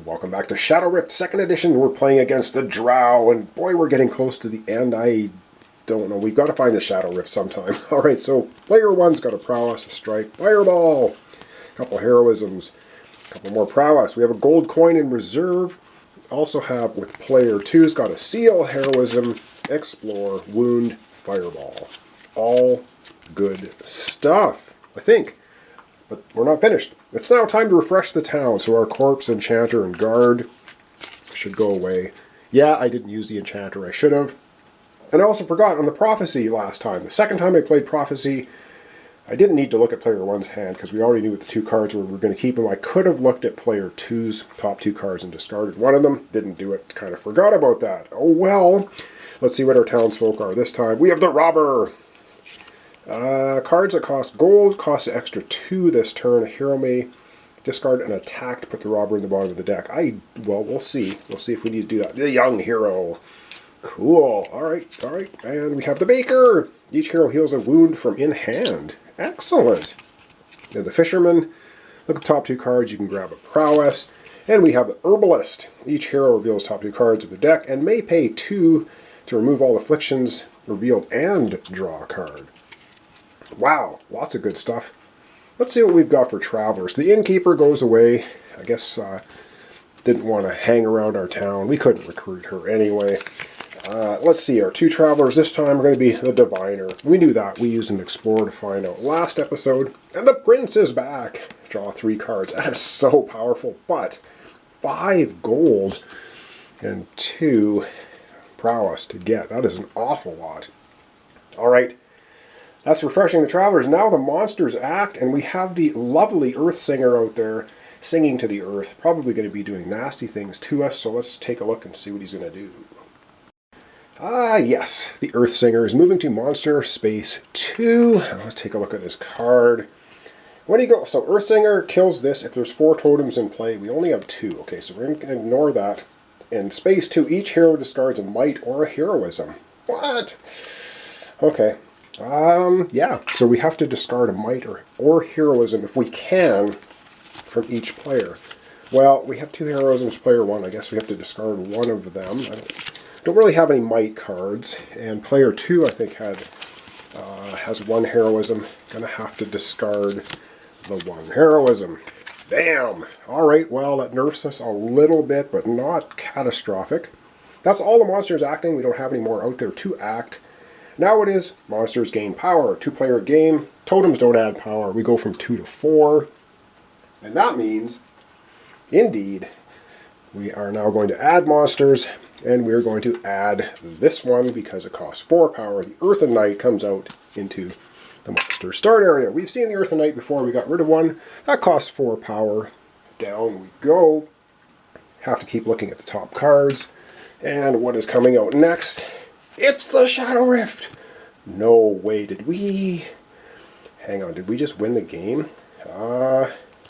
Welcome back to Shadow Rift 2nd Edition. We're playing against the Drow, and boy, we're getting close to the end. I don't know. We've got to find the Shadow Rift sometime. Alright, so player 1's got a prowess, a strike, fireball, a couple heroisms, a couple more prowess. We have a gold coin in reserve. Also have, with player 2's got a seal, heroism, explore, wound, fireball. All good stuff, I think. But we're not finished. It's now time to refresh the town, so our corpse, enchanter, and guard should go away. Yeah, I didn't use the enchanter. I should have. And I also forgot on the prophecy last time. The second time I played prophecy, I didn't need to look at player 1's hand because we already knew what the two cards were. We were going to keep them. I could have looked at player 2's top two cards and discarded one of them. Didn't do it. Kind of forgot about that. Oh well. Let's see what our townsfolk are this time. We have the robber. Cards that cost gold cost an extra 2 this turn. A hero may discard an attack to put the robber in the bottom of the deck. Well, we'll see. We'll see if we need to do that. The young hero. Cool. Alright. And we have the baker. Each hero heals a wound from in hand. Excellent. And the fisherman. Look at the top two cards. You can grab a prowess. And we have the herbalist. Each hero reveals top two cards of the deck and may pay 2 to remove all afflictions revealed and draw a card. Wow, lots of good stuff. Let's see what we've got for travelers. The innkeeper goes away. I guess didn't want to hang around our town. We couldn't recruit her anyway. Let's see, our two travelers this time are going to be the diviner. We knew that. We used an explorer to find out last episode. And the prince is back. Draw 3 cards. That is so powerful. But 5 gold and 2 prowess to get. That is an awful lot. Alright. That's refreshing the travelers. Now the monsters act, and we have the lovely earth singer out there singing to the earth. Probably going to be doing nasty things to us, so let's take a look and see what he's going to do. Ah, yes. The earth singer is moving to monster space 2. Let's take a look at his card. When he goes, so earth singer kills this if there's 4 totems in play. We only have 2. Okay, so we're going to ignore that. In space 2, each hero discards a might or a heroism. What? Okay. Yeah, so we have to discard a might or heroism if we can from each player. Well, we have 2 heroisms, player 1. I guess we have to discard one of them. I don't really have any might cards, and player 2 I think has 1 heroism. Gonna have to discard the 1 heroism. Damn! Alright, well that nerfs us a little bit, but not catastrophic. That's all the monsters acting. We don't have any more out there to act. Now it is, monsters gain power. 2-player game, totems don't add power. We go from 2 to 4. And that means, indeed, we are now going to add monsters. And we're going to add this one because it costs 4 power. The Earth and Night comes out into the monster start area. We've seen the Earth and Night before. We got rid of one. That costs 4 power. Down we go. Have to keep looking at the top cards. And what is coming out next? It's the Shadow Rift! No way, did we... Hang on, did we just win the game?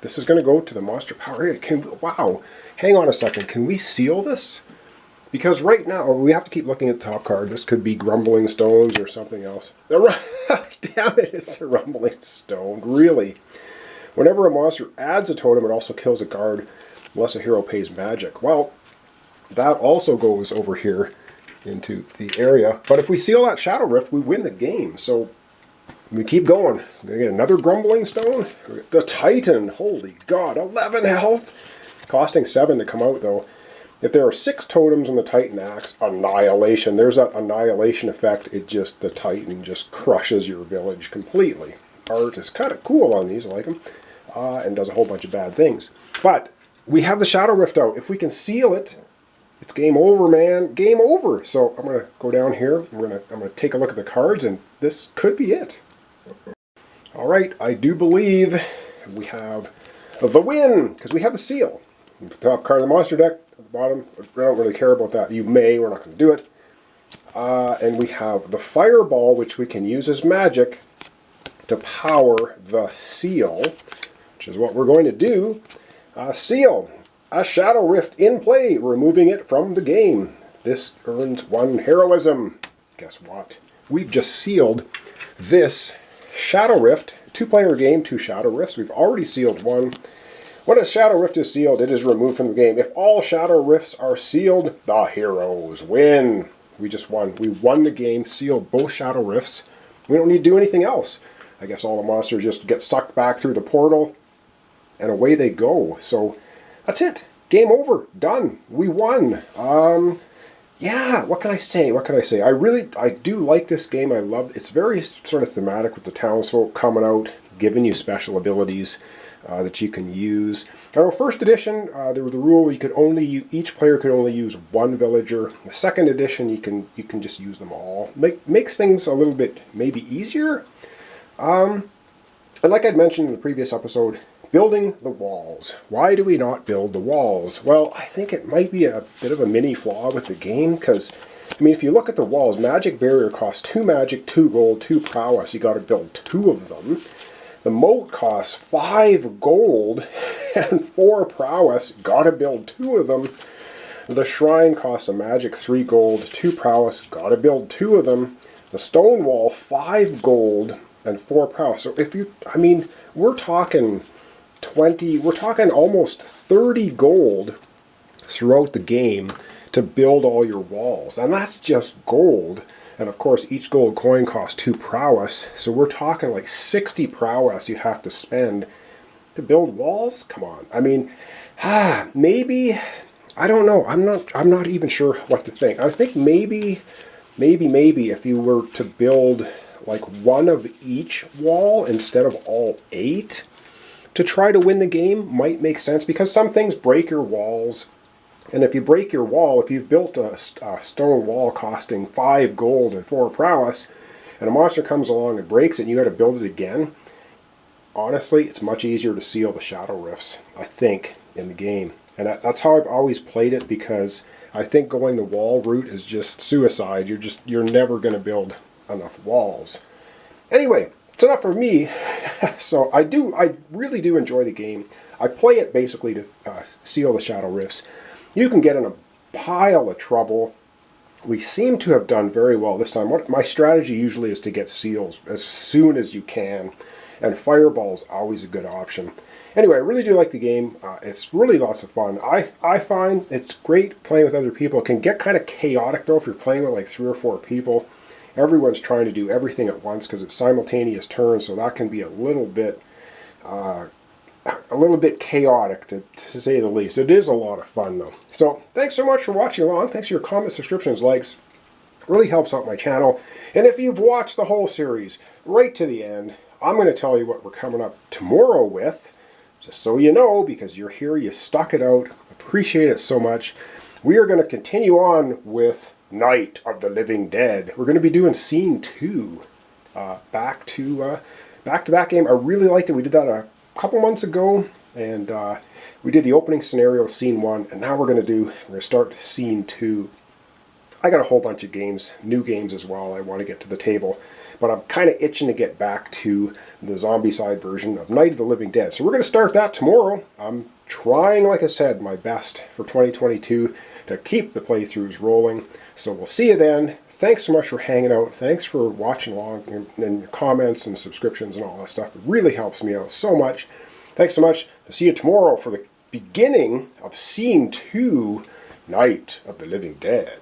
This is going to go to the monster power area. Wow, hang on a second, can we seal this? Because right now, we have to keep looking at the top card. This could be Grumbling Stones or something else. Damn it, it's a Rumbling Stone, really. Whenever a monster adds a totem, it also kills a guard unless a hero pays magic. Well, that also goes over here into the area. But if we seal that Shadow Rift, we win the game. So we keep going. We're going to get another Grumbling Stone. The Titan. Holy God. 11 health. Costing 7 to come out, though. If there are 6 totems on the Titan acts, annihilation. There's that annihilation effect. The Titan just crushes your village completely. Art is kind of cool on these. I like them. And does a whole bunch of bad things. But we have the Shadow Rift out. If we can seal it, it's game over, man. Game over. So I'm going to go down here. I'm going to take a look at the cards, and this could be it. All right, I do believe we have the win, because we have the seal. The top card of the monster deck, at the bottom. I don't really care about that. You may. We're not going to do it. And we have the fireball, which we can use as magic to power the seal, which is what we're going to do. Seal. A Shadow Rift in play, removing it from the game. This earns 1 heroism. Guess what? We've just sealed this Shadow Rift. 2-player game, 2 Shadow Rifts. We've already sealed 1. When a Shadow Rift is sealed, it is removed from the game. If all Shadow Rifts are sealed, the heroes win. We just won. We won the game, sealed both Shadow Rifts. We don't need to do anything else. I guess all the monsters just get sucked back through the portal, and away they go. So that's it. Game over. Done. We won. Yeah, what can I say? What can I say? I do like this game. I love it's very sort of thematic with the townsfolk coming out, giving you special abilities that you can use. Now, first edition, there was the rule you could only each player could only use one villager. The second edition, you can just use them all. Makes things a little bit maybe easier. And like I'd mentioned in the previous episode, building the walls. Why do we not build the walls? Well, I think it might be a bit of a mini flaw with the game, because, I mean, if you look at the walls, Magic Barrier costs 2 magic, 2 gold, 2 prowess. You got to build 2 of them. The moat costs 5 gold and 4 prowess. Got to build 2 of them. The shrine costs a magic, 3 gold, 2 prowess. Got to build 2 of them. The stone wall, 5 gold and 4 prowess. So if you, I mean, we're talking almost 30 gold throughout the game to build all your walls. And that's just gold. And of course, each gold coin costs 2 prowess. So we're talking like 60 prowess you have to spend to build walls? Come on. I mean, maybe, I don't know. I'm not even sure what to think. I think maybe if you were to build like one of each wall instead of all 8, to try to win the game might make sense, because some things break your walls. And if you break your wall, if you've built a stone wall costing 5 gold and 4 prowess, and a monster comes along and breaks it and you got to build it again, honestly, it's much easier to seal the Shadow Rifts, I think, in the game. And that's how I've always played it, because I think going the wall route is just suicide. You're never going to build enough walls. Anyway, it's enough for me. So I really do enjoy the game. I play it basically to seal the Shadow Rifts. You can get in a pile of trouble. We seem to have done very well this time. My strategy usually is to get seals as soon as you can, and Fireball's always a good option. Anyway, I really do like the game. It's really lots of fun. I find it's great playing with other people. It can get kind of chaotic though if you're playing with like 3 or 4 people. Everyone's trying to do everything at once because it's simultaneous turns, so that can be a little bit chaotic to say the least. It is a lot of fun though. So thanks so much for watching along. Thanks for your comments, subscriptions, likes. It really helps out my channel. And if you've watched the whole series right to the end, I'm going to tell you what we're coming up tomorrow with, just so you know, because you're here, you stuck it out. Appreciate it so much. We are going to continue on with Night of the Living Dead. We're going to be doing Scene 2. Back to that game. I really liked it. We did that a couple months ago, and we did the opening scenario, Scene 1, and now we're going to start Scene 2. I got a whole bunch of games, new games as well, I want to get to the table, but I'm kind of itching to get back to the zombie-side version of Night of the Living Dead. So we're going to start that tomorrow. I'm trying, like I said, my best for 2022 to keep the playthroughs rolling. So we'll see you then. Thanks so much for hanging out. Thanks for watching along, and your comments and subscriptions and all that stuff. It really helps me out so much. Thanks so much. I'll see you tomorrow for the beginning of Scene 2, Night of the Living Dead.